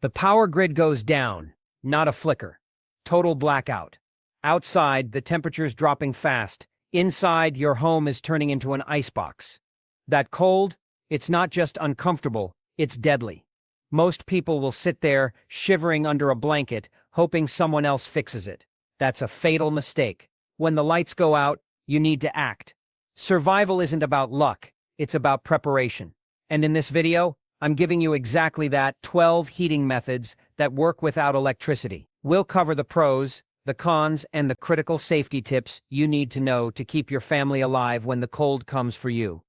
The power grid goes down, not a flicker. Total blackout. Outside, the temperature's dropping fast. Inside, your home is turning into an icebox. That cold, it's not just uncomfortable, it's deadly. Most people will sit there, shivering under a blanket, hoping someone else fixes it. That's a fatal mistake. When the lights go out, you need to act. Survival isn't about luck, it's about preparation. And in this video, I'm giving you exactly that: 12 heating methods that work without electricity. We'll cover the pros, the cons, and the critical safety tips you need to know to keep your family alive when the cold comes for you.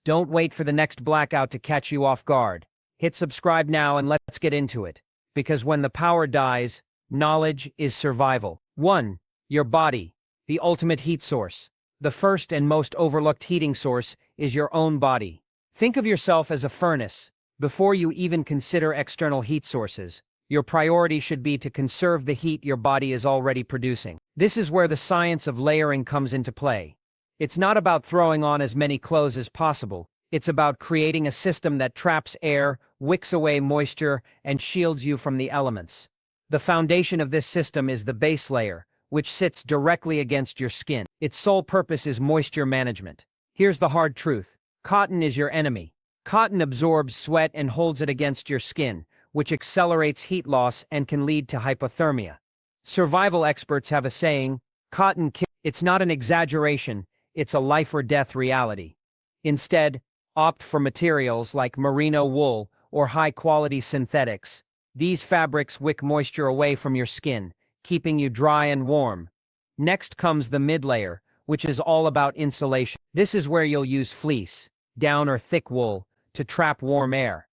Don't wait for the next blackout to catch you off guard. Hit subscribe now and let's get into it. Because when the power dies, knowledge is survival. 1. Your body, the ultimate heat source. The first and most overlooked heating source is your own body. Think of yourself as a furnace. Before you even consider external heat sources, your priority should be to conserve the heat your body is already producing. This is where the science of layering comes into play. It's not about throwing on as many clothes as possible. It's about creating a system that traps air, wicks away moisture, and shields you from the elements. The foundation of this system is the base layer, which sits directly against your skin. Its sole purpose is moisture management. Here's the hard truth. Cotton is your enemy. Cotton absorbs sweat and holds it against your skin, which accelerates heat loss and can lead to hypothermia. Survival experts have a saying, "Cotton kills." It's not an exaggeration, it's a life or death reality. Instead, opt for materials like merino wool or high-quality synthetics. These fabrics wick moisture away from your skin, keeping you dry and warm. Next comes the mid-layer, which is all about insulation. This is where you'll use fleece, down or thick wool, to trap warm air.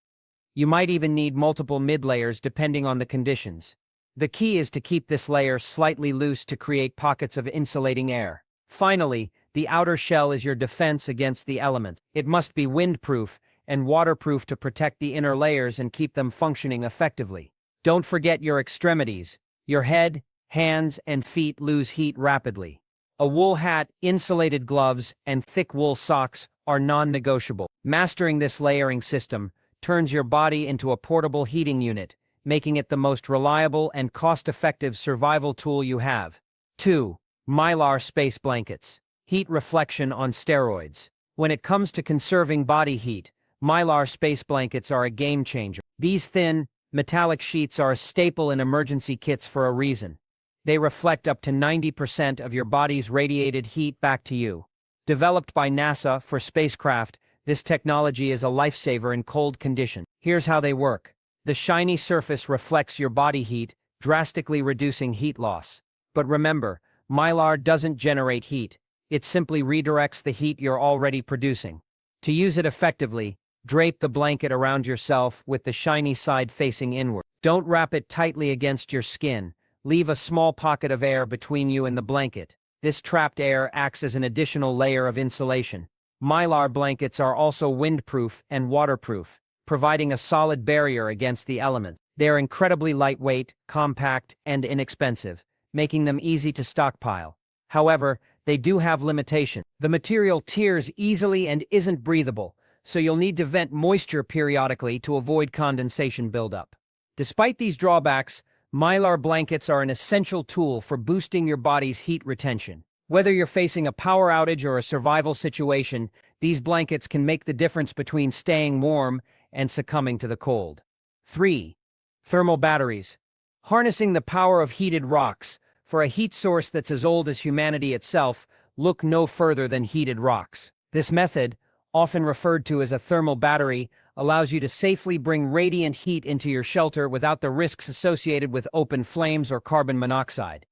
You might even need multiple mid-layers depending on the conditions. The key is to keep this layer slightly loose to create pockets of insulating air. Finally, the outer shell is your defense against the elements. It must be windproof and waterproof to protect the inner layers and keep them functioning effectively. Don't forget your extremities. Your head, hands, and feet lose heat rapidly. A wool hat, insulated gloves, and thick wool socks are non-negotiable. Mastering this layering system turns your body into a portable heating unit, making it the most reliable and cost-effective survival tool you have. 2. Mylar space blankets. Heat reflection on steroids. When it comes to conserving body heat, Mylar space blankets are a game changer. These thin, metallic sheets are a staple in emergency kits for a reason. They reflect up to 90% of your body's radiated heat back to you. Developed by NASA for spacecraft, this technology is a lifesaver in cold conditions. Here's how they work. The shiny surface reflects your body heat, drastically reducing heat loss. But remember, Mylar doesn't generate heat. It simply redirects the heat you're already producing. To use it effectively, drape the blanket around yourself with the shiny side facing inward. Don't wrap it tightly against your skin. Leave a small pocket of air between you and the blanket. This trapped air acts as an additional layer of insulation. Mylar blankets are also windproof and waterproof, providing a solid barrier against the elements. They're incredibly lightweight, compact, and inexpensive, making them easy to stockpile. However, they do have limitations. The material tears easily and isn't breathable, so you'll need to vent moisture periodically to avoid condensation buildup. Despite these drawbacks, Mylar blankets are an essential tool for boosting your body's heat retention. Whether you're facing a power outage or a survival situation, these blankets can make the difference between staying warm and succumbing to the cold. 3. Thermal batteries. Harnessing the power of heated rocks. For a heat source that's as old as humanity itself, look no further than heated rocks. This method, often referred to as a thermal battery, allows you to safely bring radiant heat into your shelter without the risks associated with open flames or carbon monoxide.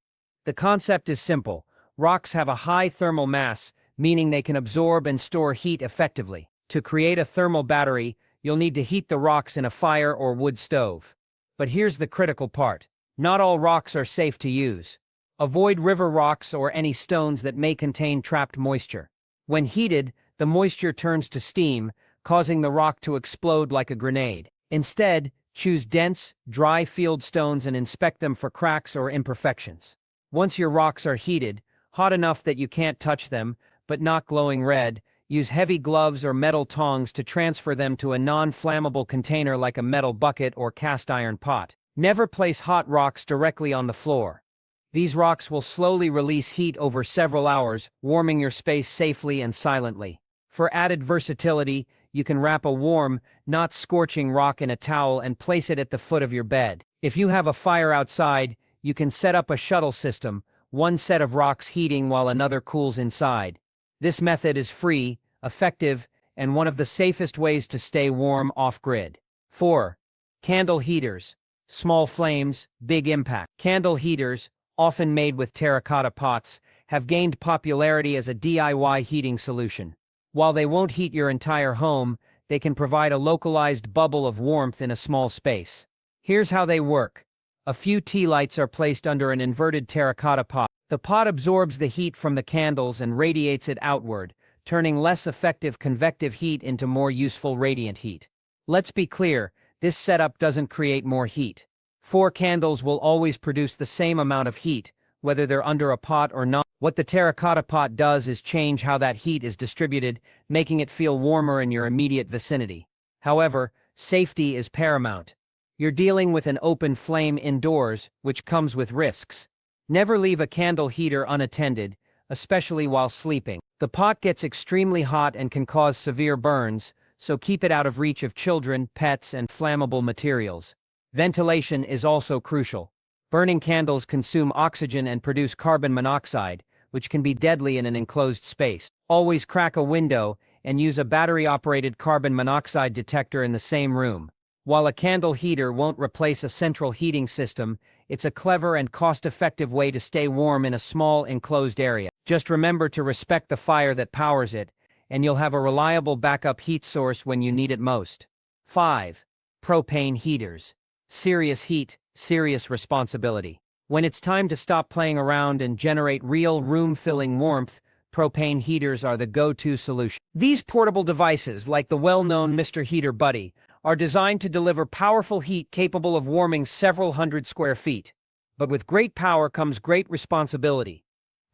The concept is simple. Rocks have a high thermal mass, meaning they can absorb and store heat effectively. To create a thermal battery, you'll need to heat the rocks in a fire or wood stove. But here's the critical part. Not all rocks are safe to use. Avoid river rocks or any stones that may contain trapped moisture. When heated, the moisture turns to steam, causing the rock to explode like a grenade. Instead, choose dense, dry field stones and inspect them for cracks or imperfections. Once your rocks are heated, hot enough that you can't touch them, but not glowing red, use heavy gloves or metal tongs to transfer them to a non-flammable container like a metal bucket or cast iron pot. Never place hot rocks directly on the floor. These rocks will slowly release heat over several hours, warming your space safely and silently. For added versatility, you can wrap a warm, not scorching rock in a towel and place it at the foot of your bed. If you have a fire outside, you can set up a shuttle system, one set of rocks heating while another cools inside. This method is free, effective, and one of the safest ways to stay warm off-grid. 4. Candle heaters. Small flames, big impact. Candle heaters, often made with terracotta pots, have gained popularity as a DIY heating solution. While they won't heat your entire home, they can provide a localized bubble of warmth in a small space. Here's how they work. A few tea lights are placed under an inverted terracotta pot. The pot absorbs the heat from the candles and radiates it outward, turning less effective convective heat into more useful radiant heat. Let's be clear, this setup doesn't create more heat. 4 candles will always produce the same amount of heat, whether they're under a pot or not. What the terracotta pot does is change how that heat is distributed, making it feel warmer in your immediate vicinity. However, safety is paramount. You're dealing with an open flame indoors, which comes with risks. Never leave a candle heater unattended, especially while sleeping. The pot gets extremely hot and can cause severe burns, so keep it out of reach of children, pets, and flammable materials. Ventilation is also crucial. Burning candles consume oxygen and produce carbon monoxide, which can be deadly in an enclosed space. Always crack a window and use a battery-operated carbon monoxide detector in the same room. While a candle heater won't replace a central heating system, it's a clever and cost-effective way to stay warm in a small, enclosed area. Just remember to respect the fire that powers it, and you'll have a reliable backup heat source when you need it most. 5. Propane heaters. Serious heat, serious responsibility. When it's time to stop playing around and generate real room-filling warmth, propane heaters are the go-to solution. These portable devices, like the well-known Mr. Heater Buddy, are designed to deliver powerful heat capable of warming several hundred square feet. But with great power comes great responsibility.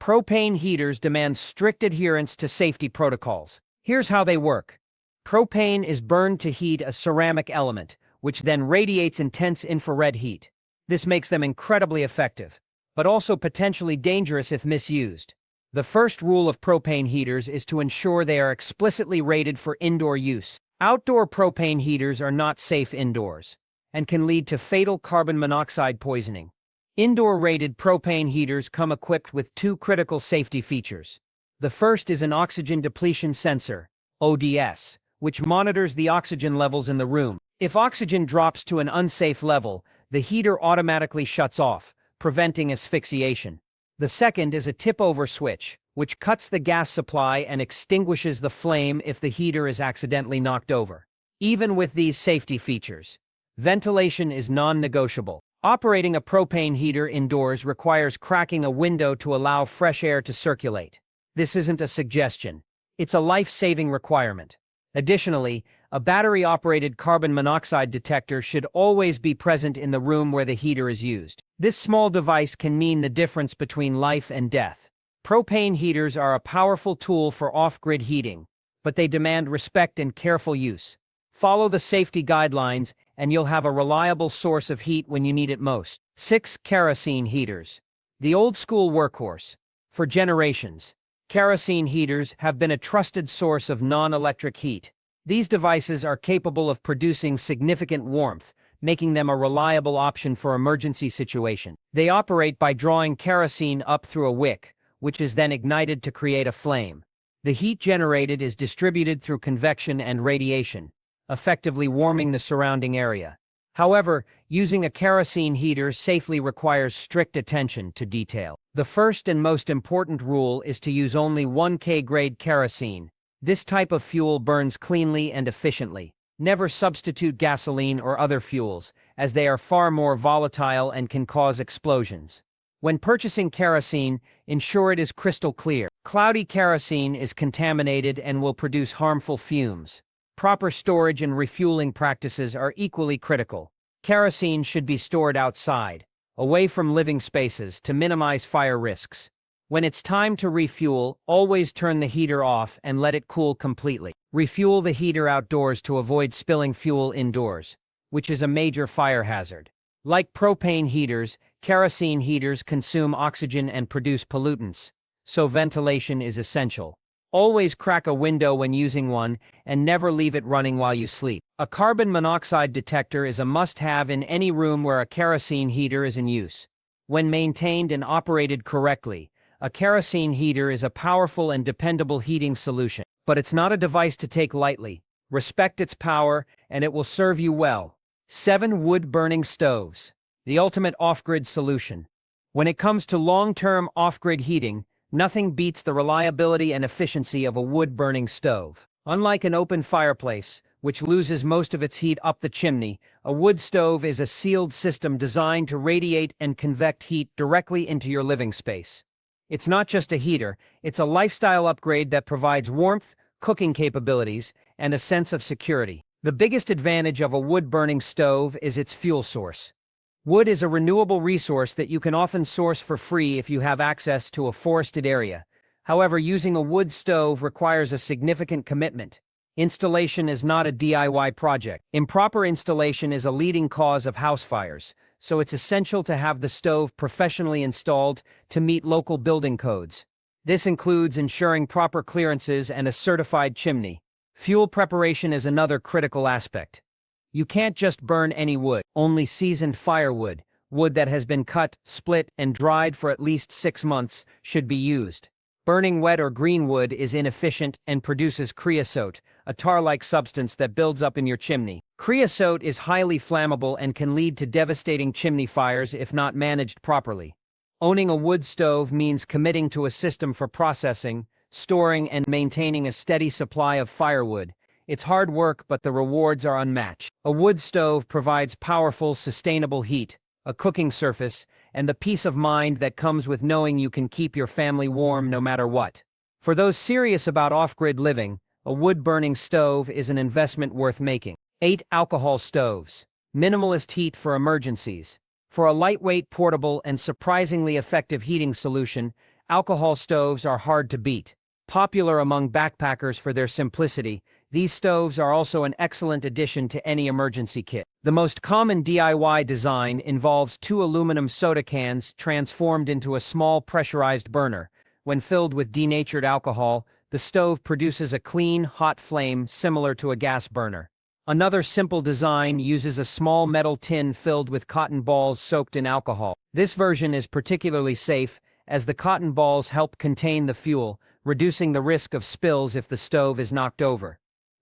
Propane heaters demand strict adherence to safety protocols. Here's how they work. Propane is burned to heat a ceramic element, which then radiates intense infrared heat. This makes them incredibly effective, but also potentially dangerous if misused. The first rule of propane heaters is to ensure they are explicitly rated for indoor use. Outdoor propane heaters are not safe indoors and can lead to fatal carbon monoxide poisoning. Indoor-rated propane heaters come equipped with 2 critical safety features. The first is an oxygen depletion sensor, ODS, which monitors the oxygen levels in the room. If oxygen drops to an unsafe level, the heater automatically shuts off, preventing asphyxiation. The second is a tip-over switch, which cuts the gas supply and extinguishes the flame if the heater is accidentally knocked over. Even with these safety features, ventilation is non-negotiable. Operating a propane heater indoors requires cracking a window to allow fresh air to circulate. This isn't a suggestion. It's a life-saving requirement. Additionally, a battery-operated carbon monoxide detector should always be present in the room where the heater is used. This small device can mean the difference between life and death. Propane heaters are a powerful tool for off-grid heating, but they demand respect and careful use. Follow the safety guidelines, and you'll have a reliable source of heat when you need it most. 6. Kerosene heaters. The old-school workhorse. For generations, kerosene heaters have been a trusted source of non-electric heat. These devices are capable of producing significant warmth, making them a reliable option for emergency situations. They operate by drawing kerosene up through a wick, which is then ignited to create a flame. The heat generated is distributed through convection and radiation, effectively warming the surrounding area. However, using a kerosene heater safely requires strict attention to detail. The first and most important rule is to use only 1K grade kerosene. This type of fuel burns cleanly and efficiently. Never substitute gasoline or other fuels, as they are far more volatile and can cause explosions. When purchasing kerosene, ensure it is crystal clear. Cloudy kerosene is contaminated and will produce harmful fumes. Proper storage and refueling practices are equally critical. Kerosene should be stored outside, away from living spaces, to minimize fire risks. When it's time to refuel, always turn the heater off and let it cool completely. Refuel the heater outdoors to avoid spilling fuel indoors, which is a major fire hazard. Like propane heaters, kerosene heaters consume oxygen and produce pollutants, so ventilation is essential. Always crack a window when using one, and never leave it running while you sleep. A carbon monoxide detector is a must-have in any room where a kerosene heater is in use. When maintained and operated correctly, a kerosene heater is a powerful and dependable heating solution. But it's not a device to take lightly. Respect its power, and it will serve you well. 7 Wood-burning stoves. The ultimate off-grid solution. When it comes to long-term off-grid heating, nothing beats the reliability and efficiency of a wood-burning stove. Unlike an open fireplace, which loses most of its heat up the chimney, a wood stove is a sealed system designed to radiate and convect heat directly into your living space. It's not just a heater, it's a lifestyle upgrade that provides warmth, cooking capabilities, and a sense of security. The biggest advantage of a wood-burning stove is its fuel source. Wood is a renewable resource that you can often source for free if you have access to a forested area. However, using a wood stove requires a significant commitment. Installation is not a DIY project. Improper installation is a leading cause of house fires, so it's essential to have the stove professionally installed to meet local building codes. This includes ensuring proper clearances and a certified chimney. Fuel preparation is another critical aspect. You can't just burn any wood. Only seasoned firewood, wood that has been cut, split, and dried for at least 6 months, should be used. Burning wet or green wood is inefficient and produces creosote, a tar-like substance that builds up in your chimney. Creosote is highly flammable and can lead to devastating chimney fires if not managed properly. Owning a wood stove means committing to a system for processing, storing, and maintaining a steady supply of firewood. It's hard work, but the rewards are unmatched. A wood stove provides powerful, sustainable heat, a cooking surface, and the peace of mind that comes with knowing you can keep your family warm no matter what. For those serious about off-grid living, a wood-burning stove is an investment worth making. 8 Alcohol stoves. Minimalist heat for emergencies. For a lightweight, portable, and surprisingly effective heating solution, alcohol stoves are hard to beat. Popular among backpackers for their simplicity, these stoves are also an excellent addition to any emergency kit. The most common DIY design involves 2 aluminum soda cans transformed into a small pressurized burner. When filled with denatured alcohol, the stove produces a clean, hot flame similar to a gas burner. Another simple design uses a small metal tin filled with cotton balls soaked in alcohol. This version is particularly safe, as the cotton balls help contain the fuel, reducing the risk of spills if the stove is knocked over.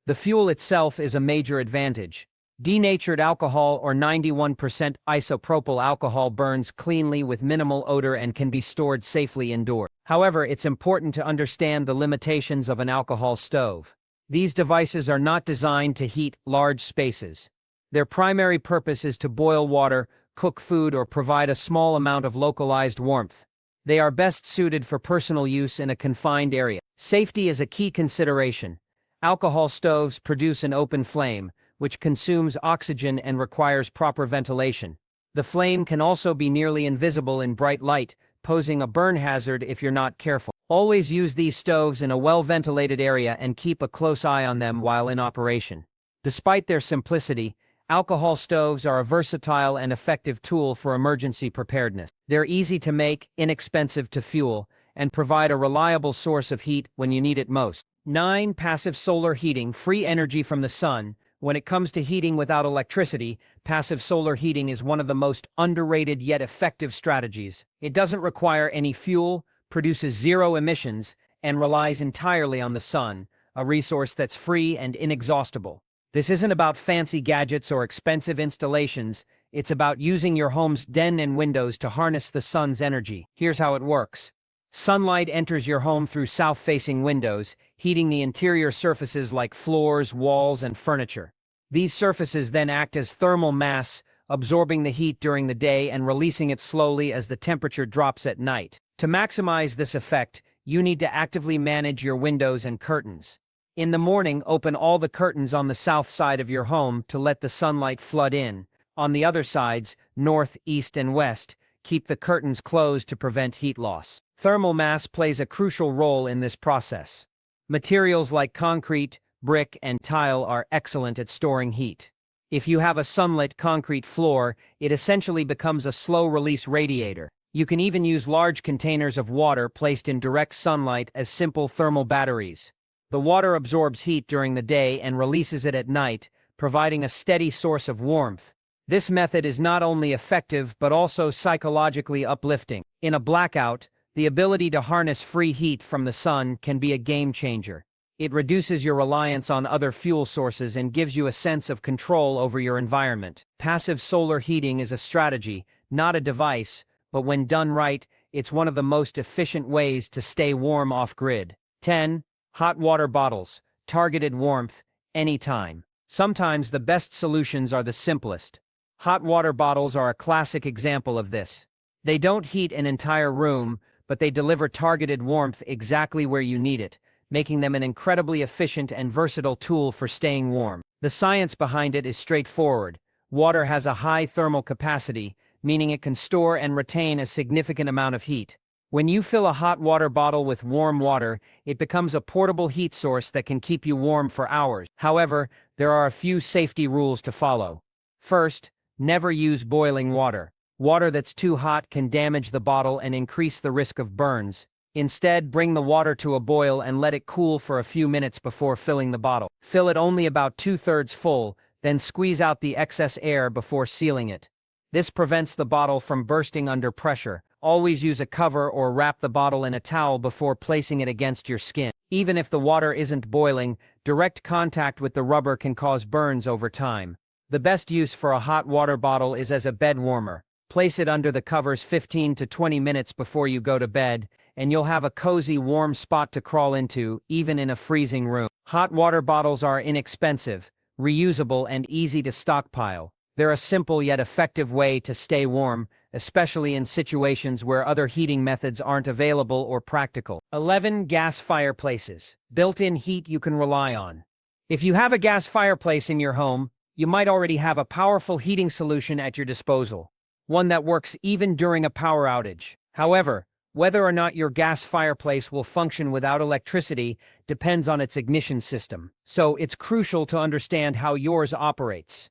The fuel itself is a major advantage. Denatured alcohol or 91% isopropyl alcohol burns cleanly with minimal odor and can be stored safely indoors. However, it's important to understand the limitations of an alcohol stove. These devices are not designed to heat large spaces. Their primary purpose is to boil water, cook food, or provide a small amount of localized warmth. They are best suited for personal use in a confined area. Safety is a key consideration. Alcohol stoves produce an open flame, which consumes oxygen and requires proper ventilation. The flame can also be nearly invisible in bright light, posing a burn hazard if you're not careful. Always use these stoves in a well-ventilated area and keep a close eye on them while in operation. Despite their simplicity, alcohol stoves are a versatile and effective tool for emergency preparedness. They're easy to make, inexpensive to fuel, and provide a reliable source of heat when you need it most. 9 Passive solar heating. Free energy from the sun. When it comes to heating without electricity, passive solar heating is one of the most underrated yet effective strategies. It doesn't require any fuel, produces 0 emissions, and relies entirely on the sun, a resource that's free and inexhaustible. This isn't about fancy gadgets or expensive installations, it's about using your home's den and windows to harness the sun's energy. Here's how it works. Sunlight enters your home through south-facing windows, heating the interior surfaces like floors, walls, and furniture. These surfaces then act as thermal mass, absorbing the heat during the day and releasing it slowly as the temperature drops at night. To maximize this effect, you need to actively manage your windows and curtains. In the morning, open all the curtains on the south side of your home to let the sunlight flood in. On the other sides, north, east, and west, keep the curtains closed to prevent heat loss. Thermal mass plays a crucial role in this process. Materials like concrete, brick, and tile are excellent at storing heat. If you have a sunlit concrete floor, it essentially becomes a slow-release radiator. You can even use large containers of water placed in direct sunlight as simple thermal batteries. The water absorbs heat during the day and releases it at night, providing a steady source of warmth. This method is not only effective but also psychologically uplifting. In a blackout, the ability to harness free heat from the sun can be a game changer. It reduces your reliance on other fuel sources and gives you a sense of control over your environment. Passive solar heating is a strategy, not a device, but when done right, it's one of the most efficient ways to stay warm off-grid. 10. Hot water bottles. Targeted warmth, anytime. Sometimes the best solutions are the simplest. Hot water bottles are a classic example of this. They don't heat an entire room, but they deliver targeted warmth exactly where you need it, making them an incredibly efficient and versatile tool for staying warm. The science behind it is straightforward. Water has a high thermal capacity, meaning it can store and retain a significant amount of heat. When you fill a hot water bottle with warm water, it becomes a portable heat source that can keep you warm for hours. However, there are a few safety rules to follow. First, never use boiling water. Water that's too hot can damage the bottle and increase the risk of burns. Instead, bring the water to a boil and let it cool for a few minutes before filling the bottle. Fill it only about 2/3 full, then squeeze out the excess air before sealing it. This prevents the bottle from bursting under pressure. Always use a cover or wrap the bottle in a towel before placing it against your skin. Even if the water isn't boiling, direct contact with the rubber can cause burns over time. The best use for a hot water bottle is as a bed warmer. Place it under the covers 15 to 20 minutes before you go to bed, and you'll have a cozy, warm spot to crawl into, even in a freezing room. Hot water bottles are inexpensive, reusable, and easy to stockpile. They're a simple yet effective way to stay warm, especially in situations where other heating methods aren't available or practical. 11. Gas fireplaces. Built-in heat you can rely on. If you have a gas fireplace in your home, you might already have a powerful heating solution at your disposal, one that works even during a power outage. However, whether or not your gas fireplace will function without electricity depends on its ignition system, so it's crucial to understand how yours operates.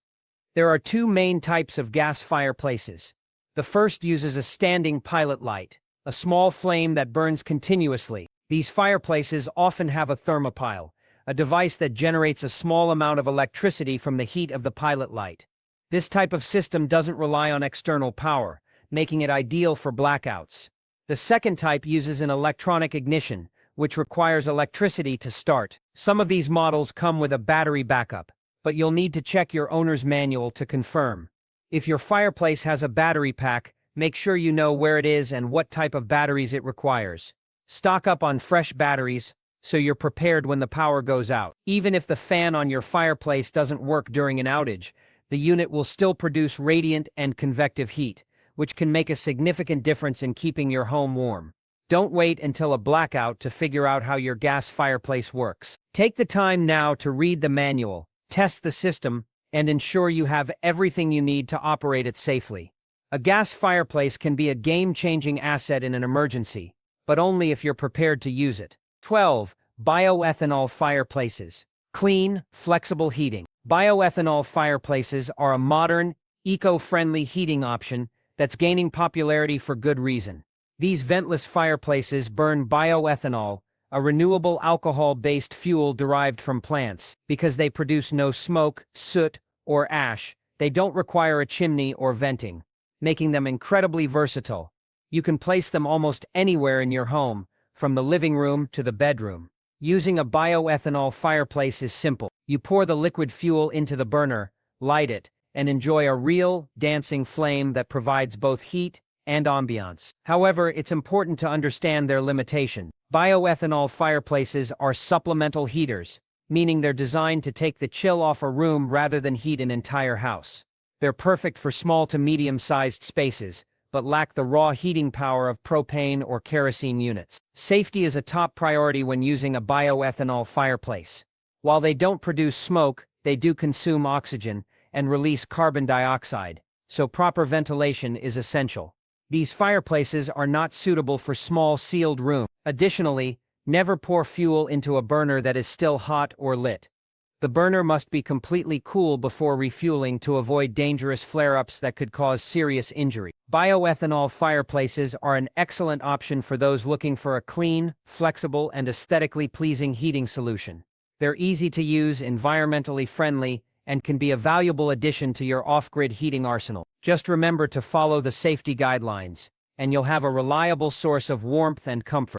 There are two main types of gas fireplaces. The first uses a standing pilot light, a small flame that burns continuously. These fireplaces often have a thermopile, a device that generates a small amount of electricity from the heat of the pilot light. This type of system doesn't rely on external power, making it ideal for blackouts. The second type uses an electronic ignition, which requires electricity to start. Some of these models come with a battery backup, but you'll need to check your owner's manual to confirm. If your fireplace has a battery pack, make sure you know where it is and what type of batteries it requires. Stock up on fresh batteries, so you're prepared when the power goes out. Even if the fan on your fireplace doesn't work during an outage, the unit will still produce radiant and convective heat, which can make a significant difference in keeping your home warm. Don't wait until a blackout to figure out how your gas fireplace works. Take the time now to read the manual, test the system, and ensure you have everything you need to operate it safely. A gas fireplace can be a game-changing asset in an emergency, but only if you're prepared to use it. 12. Bioethanol fireplaces. Clean, flexible heating. Bioethanol fireplaces are a modern, eco-friendly heating option that's gaining popularity for good reason. These ventless fireplaces burn bioethanol, a renewable alcohol-based fuel derived from plants. Because they produce no smoke, soot, or ash, they don't require a chimney or venting, making them incredibly versatile. You can place them almost anywhere in your home, from the living room to the bedroom. Using a bioethanol fireplace is simple. You pour the liquid fuel into the burner, light it, and enjoy a real, dancing flame that provides both heat and ambiance. However, it's important to understand their limitation. Bioethanol fireplaces are supplemental heaters, meaning they're designed to take the chill off a room rather than heat an entire house. They're perfect for small to medium-sized spaces, but lack the raw heating power of propane or kerosene units. Safety is a top priority when using a bioethanol fireplace. While they don't produce smoke, they do consume oxygen and release carbon dioxide, so proper ventilation is essential. These fireplaces are not suitable for small sealed rooms. Additionally, never pour fuel into a burner that is still hot or lit. The burner must be completely cool before refueling to avoid dangerous flare-ups that could cause serious injury. Bioethanol fireplaces are an excellent option for those looking for a clean, flexible, and aesthetically pleasing heating solution. They're easy to use, environmentally friendly, and can be a valuable addition to your off-grid heating arsenal. Just remember to follow the safety guidelines, and you'll have a reliable source of warmth and comfort.